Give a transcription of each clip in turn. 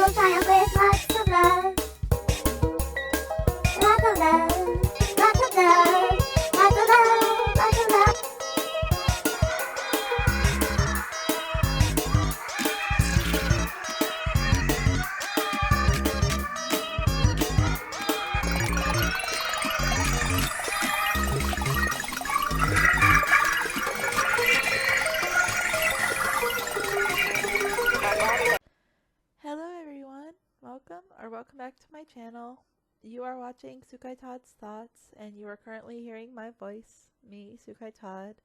will triumph with lots of love. Lots of love, lots of love, lots of love, lots of love. Hello everyone, welcome back to my channel. You are watching Sukai Todd's Thoughts, and you are currently hearing my voice, me, Sukai Todd.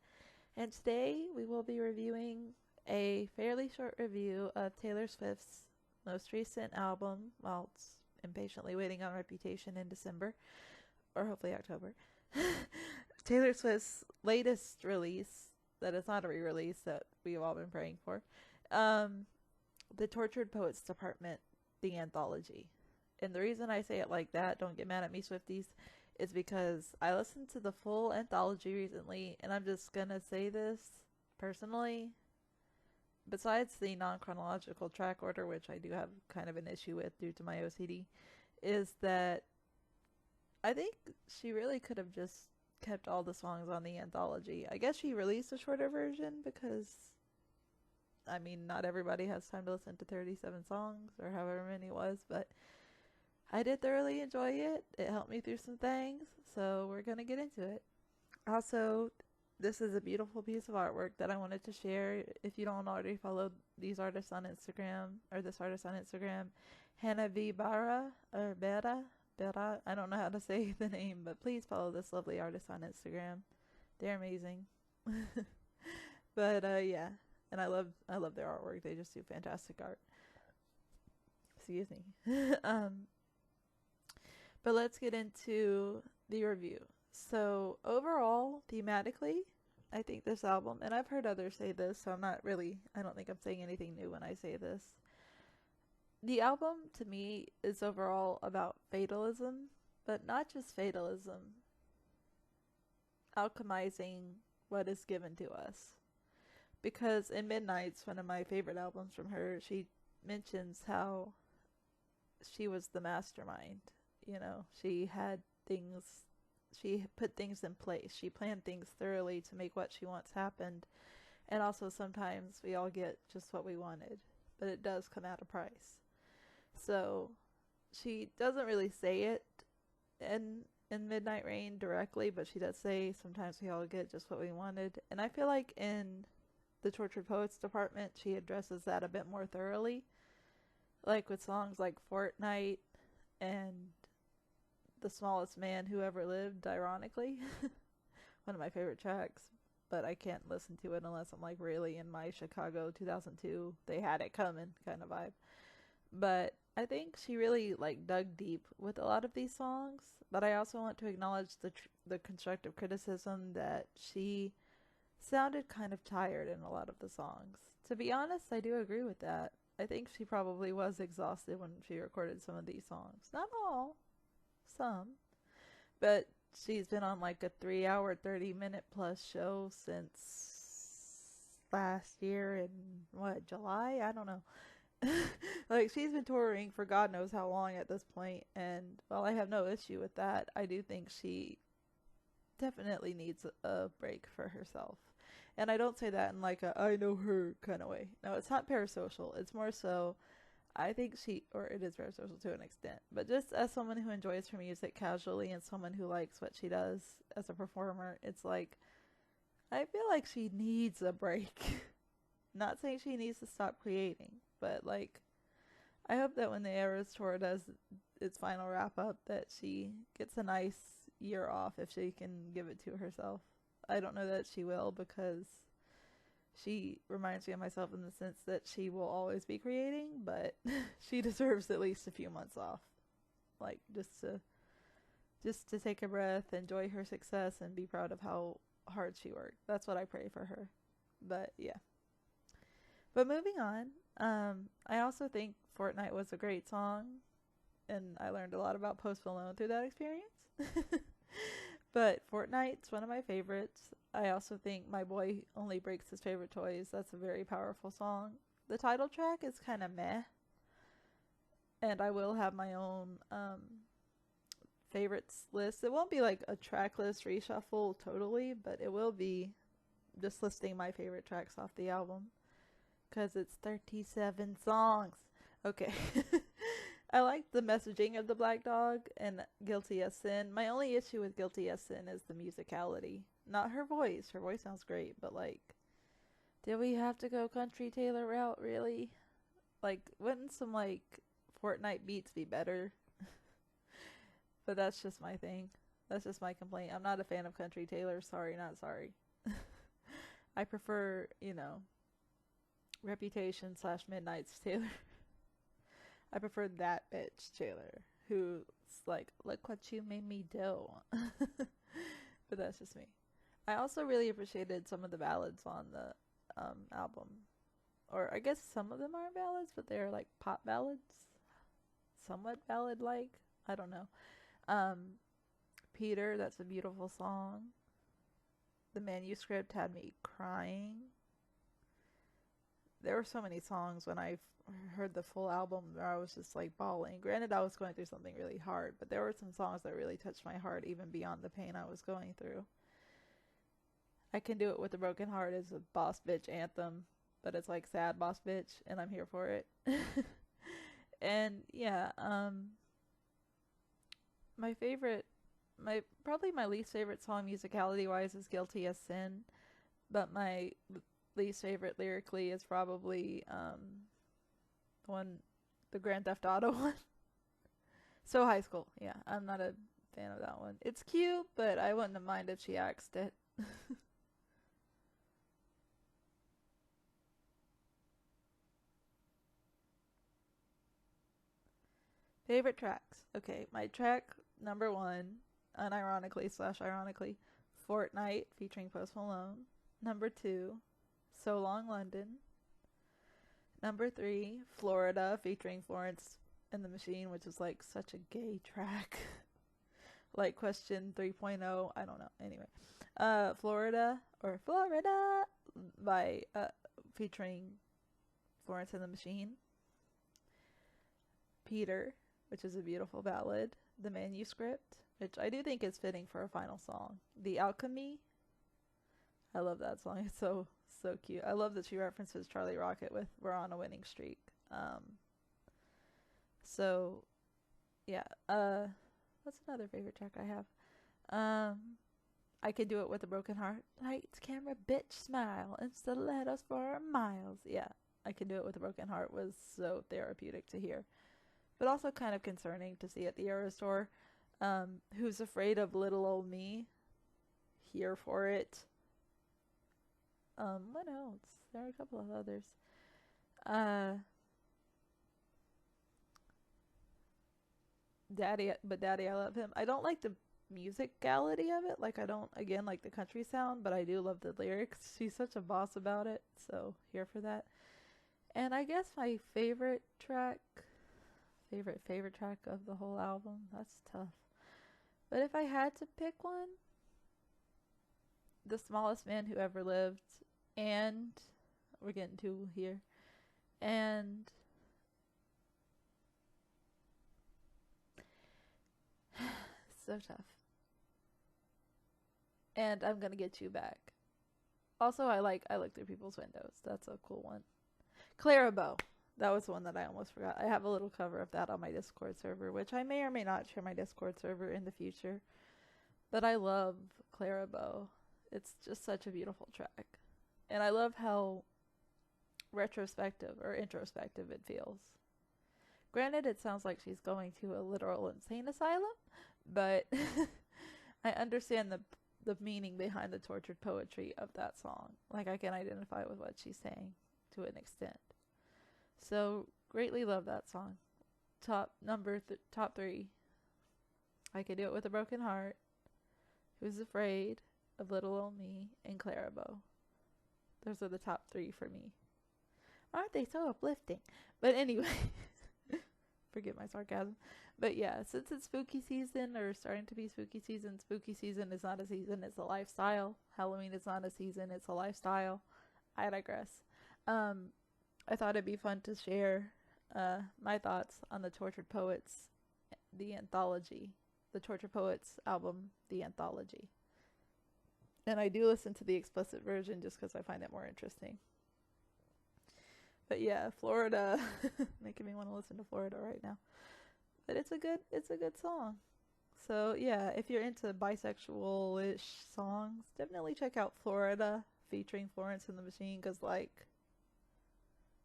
And today we will be reviewing a fairly short review of Taylor Swift's most recent album, while it's impatiently waiting on Reputation in December, or hopefully October. Taylor Swift's latest release, that is not a re-release that we've all been praying for. The Tortured Poets Department, the Anthology. And the reason I say it like that, don't get mad at me Swifties, is because I listened to the full anthology recently, and I'm just gonna say this personally. Besides the non-chronological track order, which I do have kind of an issue with due to my OCD, is that I think she really could have just kept all the songs on the anthology. I guess she released a shorter version because, I mean, not everybody has time to listen to 37 songs or however many it was, but I did thoroughly enjoy it. It helped me through some things, so we're going to get into it. Also, this is a beautiful piece of artwork that I wanted to share. If you don't already follow these artists on Instagram, or this artist on Instagram, Hannah V. Barra, or Bera, I don't know how to say the name, but please follow this lovely artist on Instagram. They're amazing. But yeah. And I love their artwork. They just do fantastic art. Excuse me. But let's get into the review. So overall, thematically, I think this album, and I've heard others say this, so I don't think I'm saying anything new when I say this. The album, to me, is overall about fatalism, but not just fatalism. Alchemizing what is given to us. Because in Midnight's, one of my favorite albums from her, she mentions how she was the mastermind. You know, she put things in place. She planned things thoroughly to make what she wants happen. And also sometimes we all get just what we wanted, but it does come at a price. So she doesn't really say it in Midnight Rain directly, but she does say sometimes we all get just what we wanted. And I feel like in the Tortured Poets Department, she addresses that a bit more thoroughly, like with songs like Fortnight and The Smallest Man Who Ever Lived, ironically. One of my favorite tracks, but I can't listen to it unless I'm like really in my Chicago 2002 they had it coming kind of vibe. But I think she really like dug deep with a lot of these songs, but I also want to acknowledge the constructive criticism that she sounded kind of tired in a lot of the songs. To be honest, I do agree with that. I think she probably was exhausted when she recorded some of these songs. Not all, some. But she's been on like a 3-hour, 30-minute plus show since last year in, July? I don't know. Like, she's been touring for God knows how long at this point, and while I have no issue with that, I do think she definitely needs a break for herself. And I don't say that in like a I know her kind of way. No, it's not parasocial. It's more so I think or it is parasocial to an extent, but just as someone who enjoys her music casually and someone who likes what she does as a performer, it's like I feel like she needs a break. Not saying she needs to stop creating, but like I hope that when the Eras tour does its final wrap up that she gets a nice year off if she can give it to herself. I don't know that she will, because she reminds me of myself in the sense that she will always be creating, but she deserves at least a few months off. Like just to take a breath, enjoy her success, and be proud of how hard she worked. That's what I pray for her. But yeah. But moving on, I also think Fortnight was a great song, and I learned a lot about Post Malone through that experience. But Fortnite's one of my favorites. I also think My Boy Only Breaks His Favorite Toys. That's a very powerful song. The title track is kind of meh. And I will have my own favorites list. It won't be like a track list reshuffle totally, but it will be just listing my favorite tracks off the album because it's 37 songs. Okay. I like the messaging of the Black Dog and Guilty as Sin. My only issue with Guilty as Sin is the musicality. Not her voice. Her voice sounds great, but like, did we have to go country Taylor route, really? Like, wouldn't some like Fortnite beats be better? But that's just my thing. That's just my complaint. I'm not a fan of country Taylor. Sorry, not sorry. I prefer, Reputation / Midnight's Taylor. I prefer that bitch Taylor, who's like, look what you made me do. But that's just me. I also really appreciated some of the ballads on the album. Or I guess some of them aren't ballads, but they're like pop ballads. Somewhat ballad-like. I don't know. Peter, that's a beautiful song. The manuscript had me crying. There were so many songs when I heard the full album where I was just like bawling. Granted, I was going through something really hard, but there were some songs that really touched my heart even beyond the pain I was going through. I Can Do It With a Broken Heart is a boss bitch anthem, but it's like sad boss bitch, and I'm here for it. And yeah, probably my least favorite song musicality wise is Guilty as Sin, but my least favorite lyrically is probably the Grand Theft Auto one. So High School, yeah, I'm not a fan of that one. It's cute, but I wouldn't have minded if she axed it. Favorite tracks. Okay, my track number 1, unironically / ironically, Fortnite featuring Post Malone. Number 2, So Long London. Number 3, Florida featuring Florence and the Machine, which is like such a gay track. Like Question 3.0, I don't know. Anyway, Florida by featuring Florence and the Machine. Peter, which is a beautiful ballad. The Manuscript, which I do think is fitting for a final song. The Alchemy. I love that song. It's so cute. I love that she references Charlie Rocket with "We're on a winning streak." So yeah. What's another favorite track I have? I Can Do It With a Broken Heart. Lights, camera, bitch, smile, and stilettos for miles. Yeah, I Can Do It With a Broken Heart was so therapeutic to hear, but also kind of concerning to see at the Eras Tour. Who's Afraid of Little Old Me? Here for it. What else? There are a couple of others. Daddy, I love him. I don't like the musicality of it. Like, I don't, again, like the country sound, but I do love the lyrics. She's such a boss about it, so here for that. And I guess my favorite track of the whole album, that's tough. But if I had to pick one, The Smallest Man Who Ever Lived, and we're getting two here, and so tough. And I'm Gonna Get You Back. Also, I Look Through People's Windows. That's a cool one. Clarabelle. That was one that I almost forgot. I have a little cover of that on my Discord server, which I may or may not share my Discord server in the future. But I love Clarabelle. It's just such a beautiful track. And I love how retrospective or introspective it feels. Granted, it sounds like she's going to a literal insane asylum, but I understand the meaning behind the tortured poetry of that song. Like, I can identify with what she's saying to an extent. So, greatly love that song. Top 3. I Could Do It With a Broken Heart, Who's Afraid of Little Old Me, and Clarabelle. Those are the top 3 for me. Aren't they so uplifting? But anyway, forget my sarcasm. But yeah, since it's spooky season, or starting to be spooky season is not a season, it's a lifestyle. Halloween is not a season, it's a lifestyle. I digress. I thought it'd be fun to share my thoughts on the Tortured Poets, the Anthology, the Tortured Poets album, the Anthology. And I do listen to the explicit version just because I find it more interesting. But yeah, Florida, making me want to listen to Florida right now. But it's a good song. So yeah, if you're into bisexual-ish songs, definitely check out Florida featuring Florence and the Machine, because like,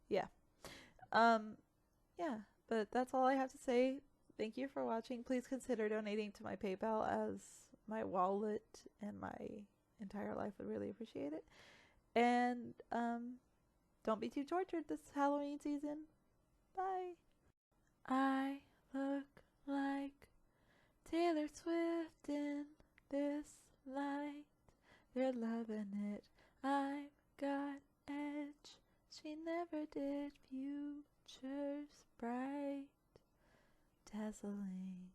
yeah. Yeah, but that's all I have to say. Thank you for watching. Please consider donating to my PayPal, as my wallet and my entire life would really appreciate it. And don't be too tortured this Halloween season. Bye. I look like Taylor Swift in this light. They're loving it. I've got edge. She never did. Futures bright, dazzling.